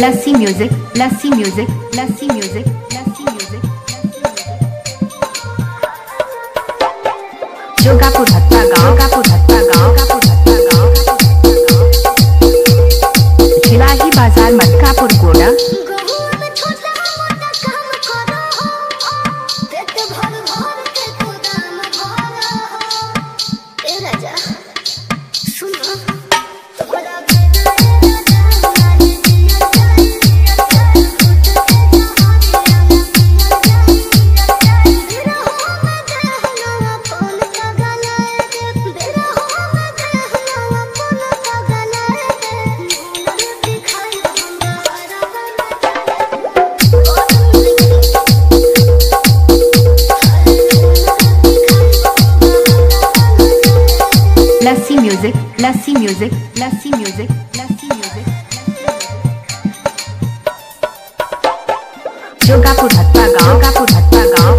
Lassi music, lassi music, lassi music, lassi music, Jogapur हत्ता गाँव, गापुर हत्ता गाँव, गापुर हत्ता गाँव, शिवाही बाजार मटकापुर गोड़ा। Lassi music, lassi music, lassi music, lassi music, Jogapur हत्ता गाँव, गापुर हत्ता गाँव,